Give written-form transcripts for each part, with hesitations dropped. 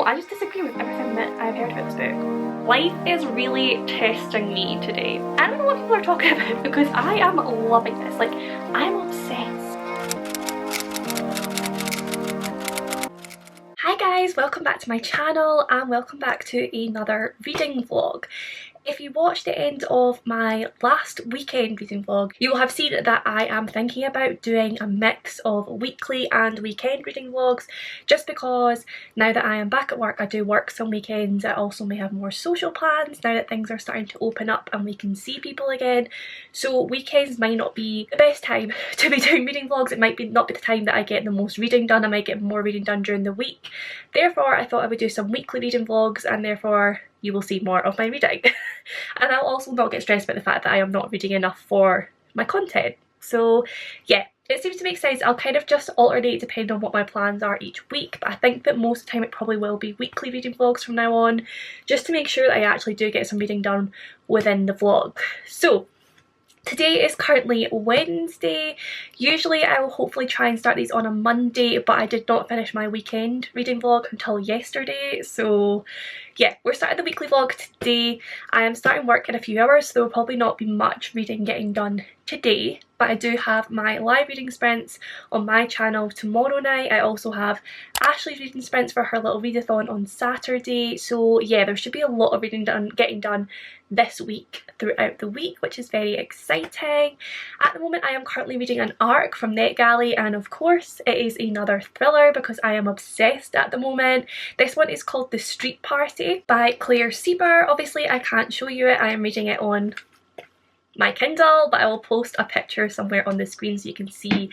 I just disagree with everything that I've heard about this book. Life is really testing me today. I don't know what people are talking about because I am loving this. Like, I'm obsessed. Hi guys, welcome back to my channel and welcome back to another reading vlog. If you watched the end of my last weekend reading vlog, you will have seen that I am thinking about doing a mix of weekly and weekend reading vlogs, just because now that I am back at work, I do work some weekends. I also may have more social plans now that things are starting to open up and we can see people again. So weekends might not be the best time to be doing reading vlogs. It might not be the time that I get the most reading done. I might get more reading done during the week. Therefore, I thought I would do some weekly reading vlogs and therefore you will see more of my reading. And I'll also not get stressed about the fact that I am not reading enough for my content. So yeah, it seems to make sense. I'll kind of just alternate depending on what my plans are each week, but I think that most of the time it probably will be weekly reading vlogs from now on, just to make sure that I actually do get some reading done within the vlog. So today is currently Wednesday. Usually I will hopefully try and start these on a Monday, but I did not finish my weekend reading vlog until yesterday. So yeah, we're starting the weekly vlog today. I am starting work in a few hours, so there will probably not be much reading getting done today, but I do have my live reading sprints on my channel tomorrow night. I also have Ashley's reading sprints for her little readathon on Saturday. So yeah, there should be a lot of reading getting done this week throughout the week, which is very exciting. At the moment I am currently reading an arc from NetGalley, and of course it is another thriller because I am obsessed at the moment. This one is called The Street Party by Claire Sieber. Obviously I can't show you it, I am reading it on my Kindle, but I will post a picture somewhere on the screen so you can see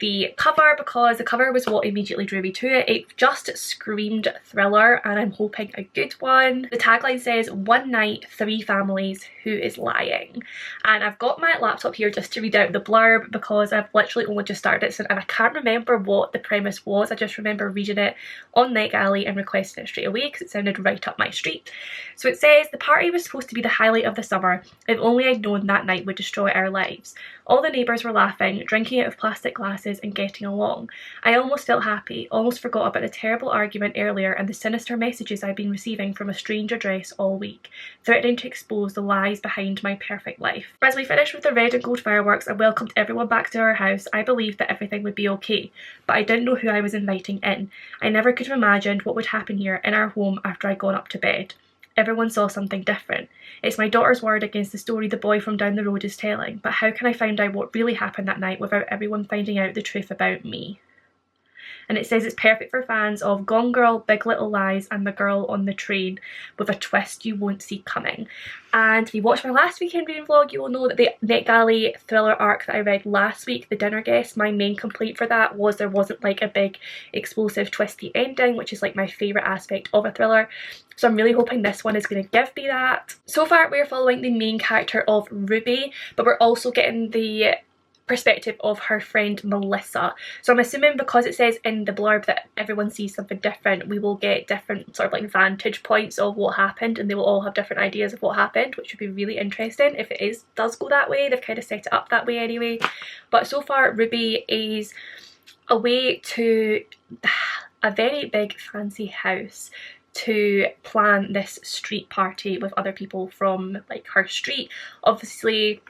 the cover, because the cover was what immediately drew me to it. It just screamed thriller and I'm hoping a good one. The tagline says, "One night, 3 families, who is lying?" And I've got my laptop here just to read out the blurb because I've literally only just started it and I can't remember what the premise was. I just remember reading it on NetGalley and requesting it straight away because it sounded right up my street. So it says, "The party was supposed to be the highlight of the summer. If only I'd known that night would destroy our lives. All the neighbours were laughing, drinking out of plastic glasses and getting along. I almost felt happy, almost forgot about the terrible argument earlier and the sinister messages I'd been receiving from a strange address all week, threatening to expose the lies behind my perfect life. As we finished with the red and gold fireworks and welcomed everyone back to our house, I believed that everything would be okay, but I didn't know who I was inviting in. I never could have imagined what would happen here in our home after I'd gone up to bed. Everyone saw something different. It's my daughter's word against the story the boy from down the road is telling, but how can I find out what really happened that night without everyone finding out the truth about me?" And it says it's perfect for fans of Gone Girl, Big Little Lies and The Girl on the Train, with a twist you won't see coming. And if you watched my last weekend reading vlog, you will know that the NetGalley thriller arc that I read last week, The Dinner Guest, my main complaint for that was there wasn't like a big explosive twisty ending, which is like my favourite aspect of a thriller. So I'm really hoping this one is going to give me that. So far we're following the main character of Ruby, but we're also getting the perspective of her friend Melissa. So I'm assuming because it says in the blurb that everyone sees something different, we will get different sort of like vantage points of what happened and they will all have different ideas of what happened, which would be really interesting if it does go that way. They've kind of set it up that way anyway. But so far Ruby is away to a very big fancy house to plan this street party with other people from like her street. Obviously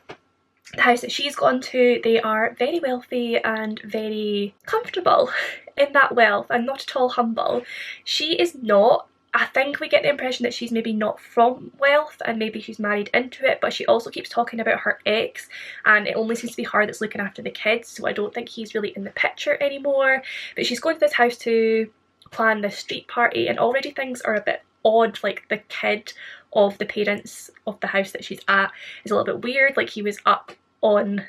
the house that she's gone to, they are very wealthy and very comfortable in that wealth and not at all humble. She is not. I think we get the impression that she's maybe not from wealth and maybe she's married into it, but she also keeps talking about her ex and it only seems to be her that's looking after the kids, so I don't think he's really in the picture anymore. But she's going to this house to plan this street party and already things are a bit odd. Like the kid of the parents of the house that she's at is a little bit weird. Like he was up on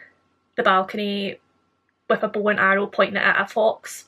the balcony with a bow and arrow pointing it at a fox,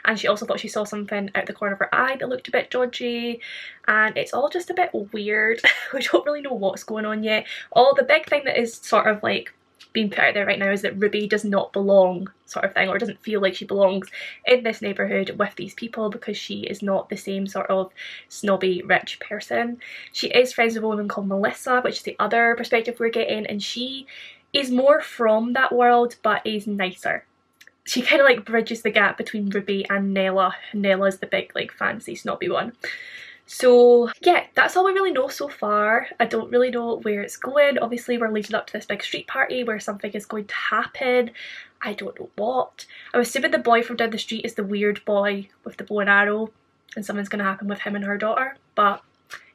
and she also thought she saw something out the corner of her eye that looked a bit dodgy, and it's all just a bit weird. We don't really know what's going on yet. The big thing that is sort of like being put out there right now is that Ruby does not belong, sort of thing, or doesn't feel like she belongs in this neighbourhood with these people because she is not the same sort of snobby rich person. She is friends with a woman called Melissa, which is the other perspective we're getting, and she is more from that world but is nicer. She kind of like bridges the gap between Ruby and Nella. Nella's the big like fancy snobby one. So yeah, that's all we really know so far. I don't really know where it's going. Obviously we're leading up to this big street party where something is going to happen. I don't know what. I'm assuming the boy from down the street is the weird boy with the bow and arrow and something's going to happen with him and her daughter. But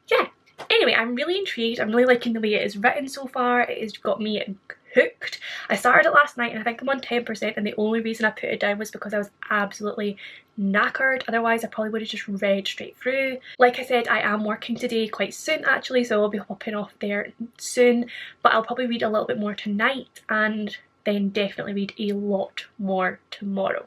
yeah, anyway, I'm really intrigued. I'm really liking the way it is written so far. It has got me hooked. I started it last night and I think I'm on 10%, and the only reason I put it down was because I was absolutely knackered. Otherwise I probably would have just read straight through. Like I said, I am working today quite soon actually, so I'll be hopping off there soon, but I'll probably read a little bit more tonight and then definitely read a lot more tomorrow.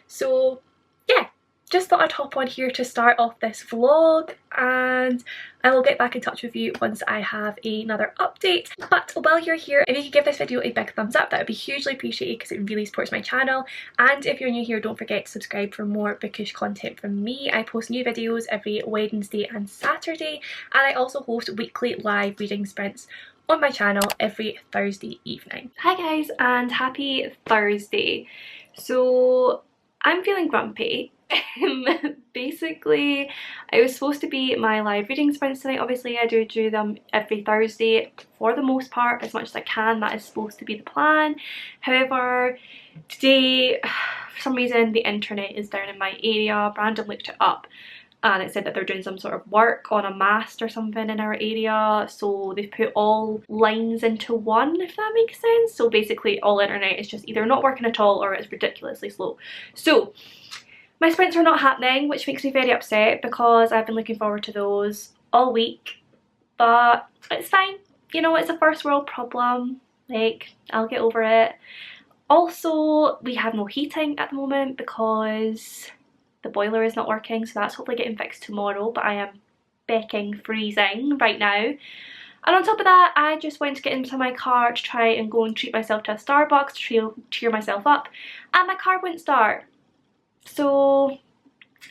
So yeah, just thought I'd hop on here to start off this vlog, and I will get back in touch with you once I have another update. But while you're here, if you could give this video a big thumbs up, that would be hugely appreciated because it really supports my channel. And if you're new here, don't forget to subscribe for more bookish content from me. I post new videos every Wednesday and Saturday, and I also host weekly live reading sprints on my channel every Thursday evening. Hi guys, and happy Thursday. So I'm feeling grumpy. Basically, it was supposed to be my live reading sprints tonight. Obviously I do them every Thursday for the most part, as much as I can. That is supposed to be the plan. However, today for some reason the internet is down in my area. Brandon looked it up and it said that they're doing some sort of work on a mast or something in our area, so they've put all lines into one, if that makes sense. So basically all internet is just either not working at all or it's ridiculously slow. So my sprints are not happening, which makes me very upset because I've been looking forward to those all week, but it's fine. You know, it's a first world problem, like I'll get over it. Also, we have no heating at the moment because the boiler is not working, so that's hopefully getting fixed tomorrow, but I am becking freezing right now. And on top of that, I just went to get into my car to try and go and treat myself to a Starbucks to cheer myself up, and my car wouldn't start. So,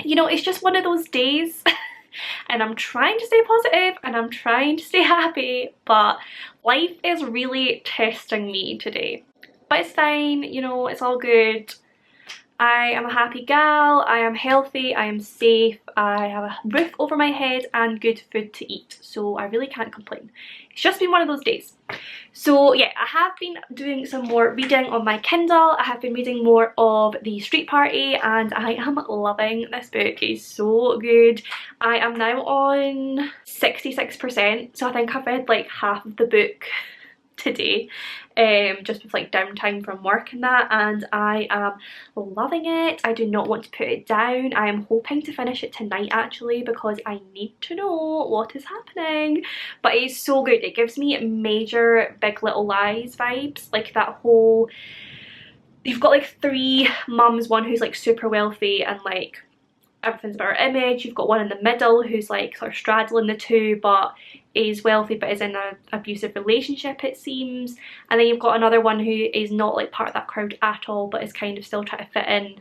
you know, it's just one of those days and I'm trying to stay positive and I'm trying to stay happy, but life is really testing me today. But it's fine, you know, it's all good. I am a happy gal, I am healthy, I am safe, I have a roof over my head and good food to eat, so I really can't complain. It's just been one of those days. So yeah, I have been doing some more reading on my Kindle. I have been reading more of The Street Party and I am loving this book. It is so good. I am now on 66%, so I think I've read like half of the book today, just with like downtime from work and that, and I am loving it. I do not want to put it down. I am hoping to finish it tonight actually because I need to know what is happening, but it's so good. It gives me major Big Little Lies vibes, like that whole, you've got like three mums, one who's like super wealthy and like everything's about her image. You've got one in the middle who's like sort of straddling the two but is wealthy but is in an abusive relationship, it seems, and then you've got another one who is not like part of that crowd at all but is kind of still trying to fit in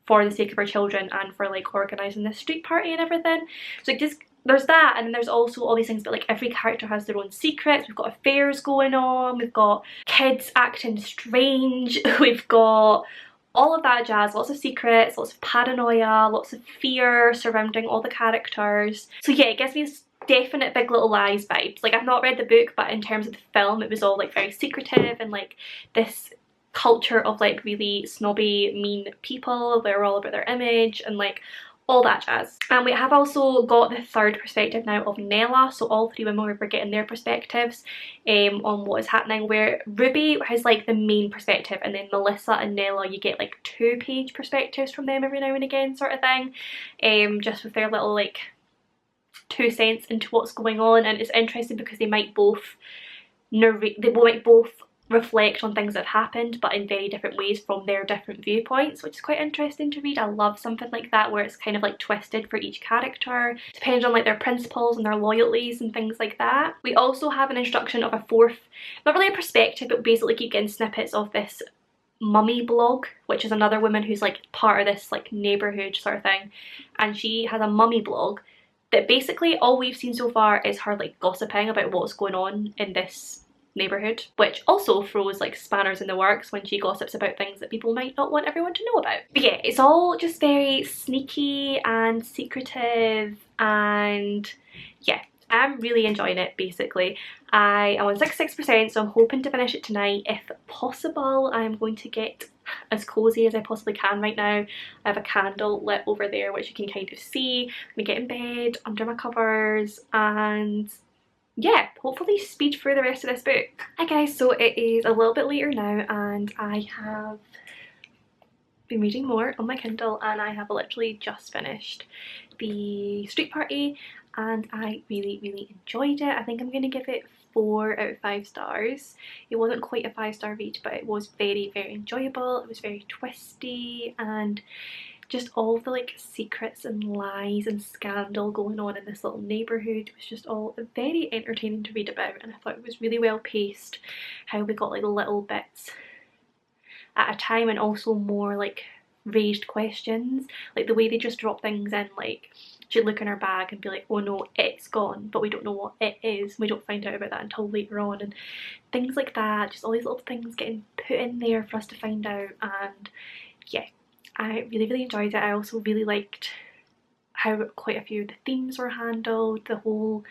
for the sake of her children and for like organising this street party and everything. So like just, there's that, and then there's also all these things, but like every character has their own secrets. We've got affairs going on, we've got kids acting strange, we've got all of that jazz, lots of secrets, lots of paranoia, lots of fear surrounding all the characters. So yeah, it gives me this definite Big Little Lies vibes. Like I've not read the book, but in terms of the film it was all like very secretive and like this culture of like really snobby, mean people. They're all about their image and like all that jazz. And we have also got the third perspective now of Nella, so all three women were getting their perspectives on what is happening, where Ruby has like the main perspective and then Melissa and Nella you get like 2-page perspectives from them every now and again sort of thing, just with their little like 2 cents into what's going on. And it's interesting because they might both narrate, they might both reflect on things that have happened but in very different ways from their different viewpoints, which is quite interesting to read. I love something like that where it's kind of like twisted for each character, depending on like their principles and their loyalties and things like that. We also have an introduction of a fourth, not really a perspective, but basically keep getting snippets of this mummy blog, which is another woman who's like part of this like neighbourhood sort of thing, and she has a mummy blog that basically all we've seen so far is her like gossiping about what's going on in this neighbourhood, which also throws like spanners in the works when she gossips about things that people might not want everyone to know about. But yeah, it's all just very sneaky and secretive, and yeah, I'm really enjoying it basically. I am on 66%, so I'm hoping to finish it tonight. If possible, I'm going to get as cozy as I possibly can right now. I have a candle lit over there which you can kind of see. I'm gonna get in bed, under my covers, and yeah, hopefully speed through the rest of this book. Hi guys, so it is a little bit later now and I have been reading more on my Kindle, and I have literally just finished the street party and I really enjoyed it. I think I'm going to give it 4 out of 5 stars. It wasn't quite a 5-star read, but it was very enjoyable. It was very twisty, and just all the like secrets and lies and scandal going on in this little neighbourhood was just all very entertaining to read about, and I thought it was really well paced how we got like little bits at a time, and also more like raised questions, like the way they just drop things in, like she'd look in her bag and be like, oh no, it's gone, but we don't know what it is. We don't find out about that until later on, and things like that, just all these little things getting put in there for us to find out. And yeah, I really enjoyed it. I also really liked how quite a few of the themes were handled, the whole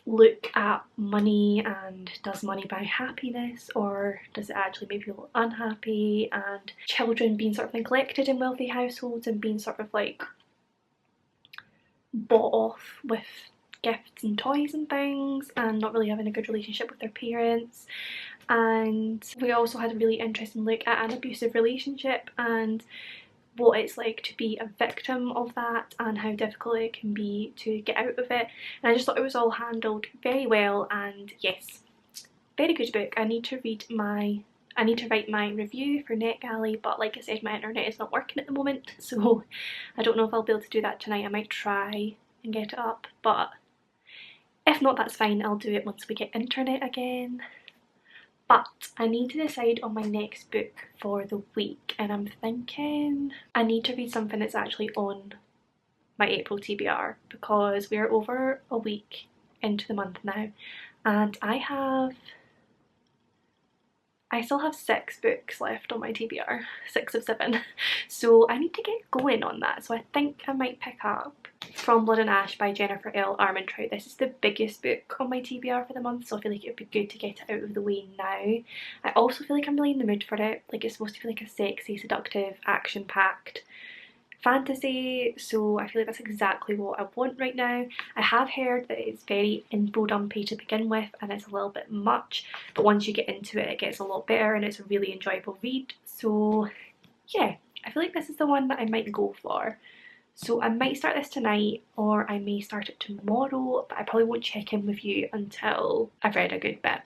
look at money and does money buy happiness, or does it actually make people unhappy, and children being sort of neglected in wealthy households and being sort of like bought off with gifts and toys and things and not really having a good relationship with their parents. And we also had a really interesting look at an abusive relationship and what it's like to be a victim of that and how difficult it can be to get out of it. And I just thought it was all handled very well, and yes, very good book. I need to write my review for NetGalley, but like I said, my internet is not working at the moment, so I don't know if I'll be able to do that tonight. I might try and get it up, but if not, that's fine. I'll do it once we get internet again. But I need to decide on my next book for the week, and I'm thinking I need to read something that's actually on my April TBR, because we're over a week into the month now and I still have 6 books left on my TBR, 6 of 7, so I need to get going on that. So I think I might pick up From Blood and Ash by Jennifer L. Armentrout. This is the biggest book on my TBR for the month, so I feel like it would be good to get it out of the way now. I also feel like I'm really in the mood for it. Like, it's supposed to be like a sexy, seductive, action-packed fantasy, so I feel like that's exactly what I want right now. I have heard that it's very info dumpy to begin with and it's a little bit much, but once you get into it, it gets a lot better and it's a really enjoyable read. So yeah, I feel like this is the one that I might go for. So I might start this tonight or I may start it tomorrow, but I probably won't check in with you until I've read a good bit.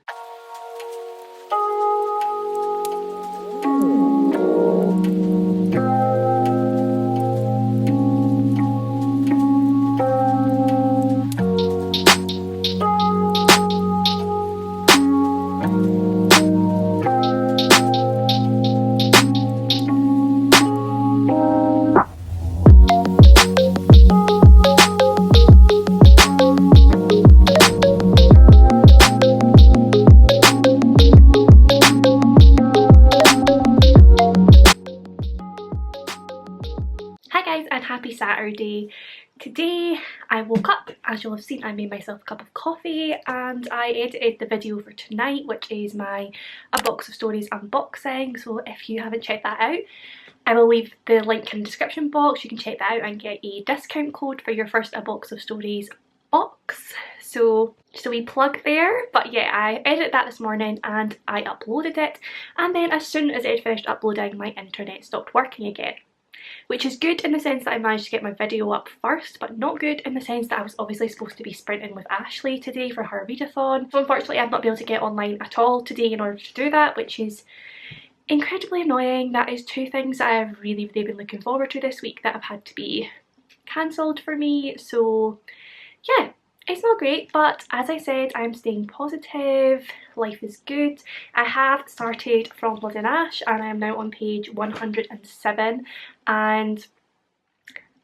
And happy Saturday. Today I woke up, as you'll have seen, I made myself a cup of coffee and I edited the video for tonight, which is my A Box of Stories unboxing. So if you haven't checked that out, I will leave the link in the description box. You can check that out and get a discount code for your first A Box of Stories box. So just a wee plug there. But yeah, I edited that this morning and I uploaded it, and then as soon as it had finished uploading, my internet stopped working again. Which is good in the sense that I managed to get my video up first, but not good in the sense that I was obviously supposed to be sprinting with Ashley today for her readathon. So unfortunately I've not been able to get online at all today in order to do that, which is incredibly annoying. That is 2 things that I've really been looking forward to this week that have had to be cancelled for me. So yeah, it's not great, but as I said, I'm staying positive. Life is good. I have started From Blood and Ash and I am now on page 107 and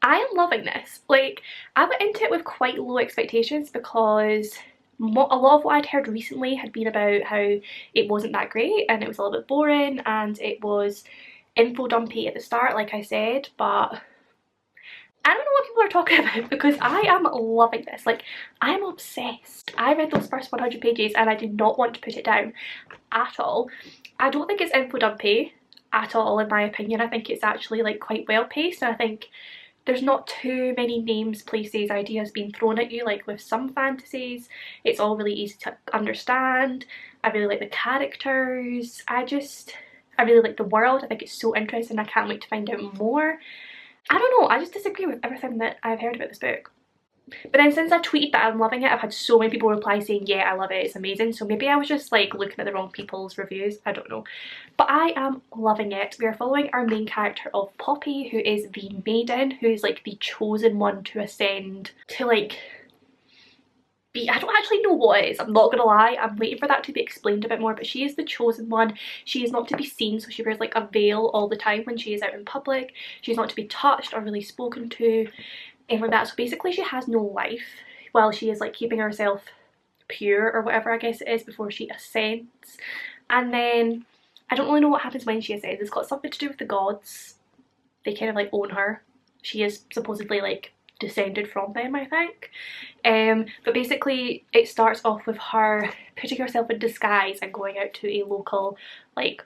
I am loving this. Like, I went into it with quite low expectations because a lot of what I'd heard recently had been about how it wasn't that great and it was a little bit boring and it was info dumpy at the start, like I said, but I don't know what people are talking about because I am loving this. Like, I'm obsessed. I read those first 100 pages and I did not want to put it down at all. I don't think it's info dumpy at all, in my opinion. I think it's actually like quite well paced, and I think there's not too many names, places, ideas being thrown at you like with some fantasies. It's all really easy to understand. I really like the characters. I really like the world. I think it's so interesting. I can't wait to find out more. I don't know, I just disagree with everything that I've heard about this book. But then since I tweeted that I'm loving it, I've had so many people reply saying, yeah, I love it, it's amazing. So maybe I was just like looking at the wrong people's reviews, I don't know. But I am loving it. We are following our main character of Poppy, who is the maiden, who is like the chosen one to ascend to like I don't actually know what it is, I'm not gonna lie. I'm waiting for that to be explained a bit more, but she is the chosen one. She is not to be seen, so she wears like a veil all the time when she is out in public. She's not to be touched or really spoken to, and like that. So basically she has no life while she is like keeping herself pure, or whatever I guess it is, before she ascends. And then I don't really know what happens when she ascends. It's got something to do with the gods. They kind of like own her. She is supposedly like descended from them, I think. But basically it starts off with her putting herself in disguise and going out to a local like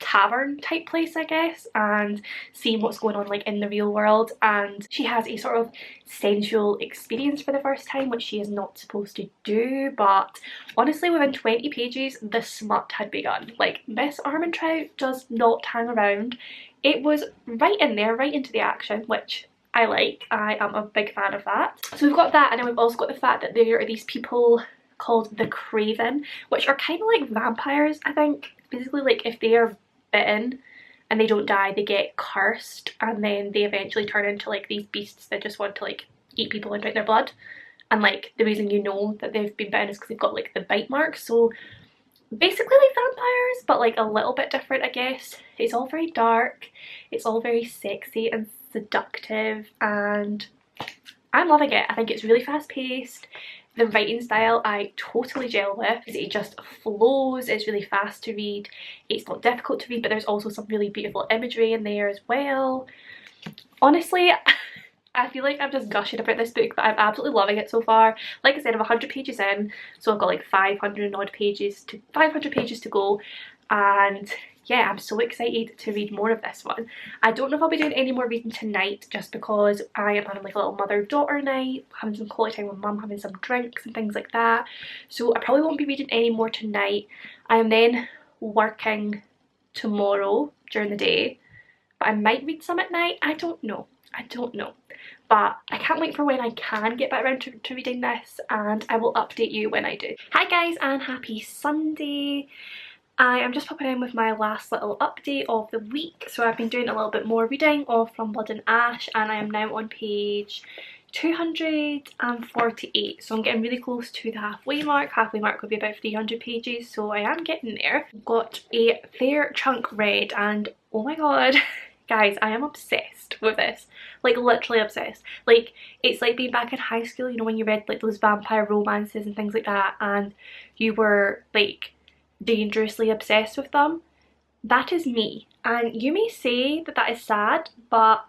tavern type place, I guess, and seeing what's going on like in the real world. And she has a sort of sensual experience for the first time, which she is not supposed to do. But honestly, within 20 pages the smut had begun. Like, Miss Armentrout does not hang around. It was right in there, right into the action, which I like. I am a big fan of that. So we've got that, and then we've also got the fact that there are these people called the Craven, which are kind of like vampires, I think. Basically, like, if they are bitten and they don't die, they get cursed, and then they eventually turn into like these beasts that just want to like eat people and drink their blood. And like the reason you know that they've been bitten is because they've got like the bite marks. So basically like vampires, but like a little bit different, I guess. It's all very dark, it's all very sexy and seductive, and I'm loving it. I think it's really fast paced. The writing style I totally gel with. It just flows, it's really fast to read, it's not difficult to read, but there's also some really beautiful imagery in there as well. Honestly, I feel like I'm just gushing about this book, but I'm absolutely loving it so far. Like I said, I'm 100 pages in, so I've got like 500 pages to go, and yeah, I'm so excited to read more of this one. I don't know if I'll be doing any more reading tonight, just because I am having like a little mother-daughter night, having some quality time with mum, having some drinks and things like that. So I probably won't be reading any more tonight. I am then working tomorrow during the day, but I might read some at night. I don't know. But I can't wait for when I can get back around to reading this, and I will update you when I do. Hi guys, and happy Sunday. I am just popping in with my last little update of the week. So I've been doing a little bit more reading of From Blood and Ash, and I am now on page 248. So I'm getting really close to the halfway mark. Halfway mark would be about 300 pages, so I am getting there. Got a fair chunk read, and oh my god, guys, I am obsessed with this. Like, literally obsessed. Like, it's like being back in high school, you know, when you read like those vampire romances and things like that, and you were like dangerously obsessed with them. That is me, and you may say that that is sad, but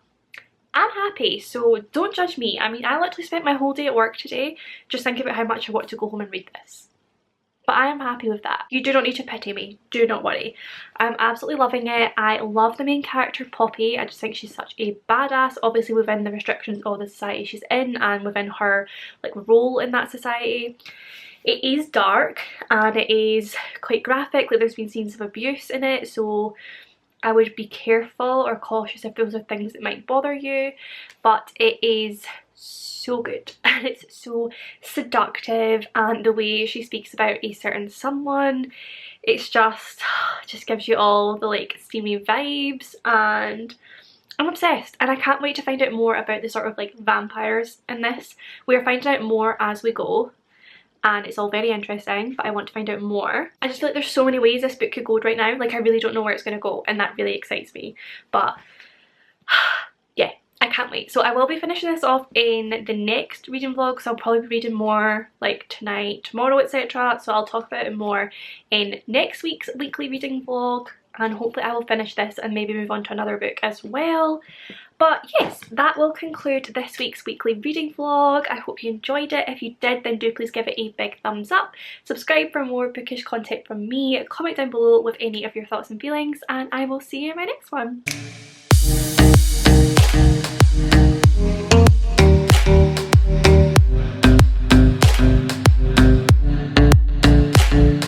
I'm happy, so don't judge me. I mean, I literally spent my whole day at work today just thinking about how much I want to go home and read this. But I am happy with that. You do not need to pity me, do not worry. I'm absolutely loving it. I love the main character, Poppy. I just think she's such a badass, obviously within the restrictions of the society she's in and within her like role in that society. It is dark and it is quite graphic, like there's been scenes of abuse in it, so I would be careful or cautious if those are things that might bother you, but it is so good and it's so seductive, and the way she speaks about a certain someone, it's just gives you all the like steamy vibes, and I'm obsessed, and I can't wait to find out more about the sort of like vampires in this. We're finding out more as we go, and it's all very interesting, but I want to find out more. I just feel like there's so many ways this book could go right now. Like, I really don't know where it's going to go, and that really excites me. But yeah, I can't wait. So I will be finishing this off in the next reading vlog, so I'll probably be reading more like tonight, tomorrow, etc. So I'll talk about it more in next week's weekly reading vlog, and hopefully I will finish this and maybe move on to another book as well. But yes, that will conclude this week's weekly reading vlog. I hope you enjoyed it. If you did, then do please give it a big thumbs up. Subscribe for more bookish content from me. Comment down below with any of your thoughts and feelings, and I will see you in my next one.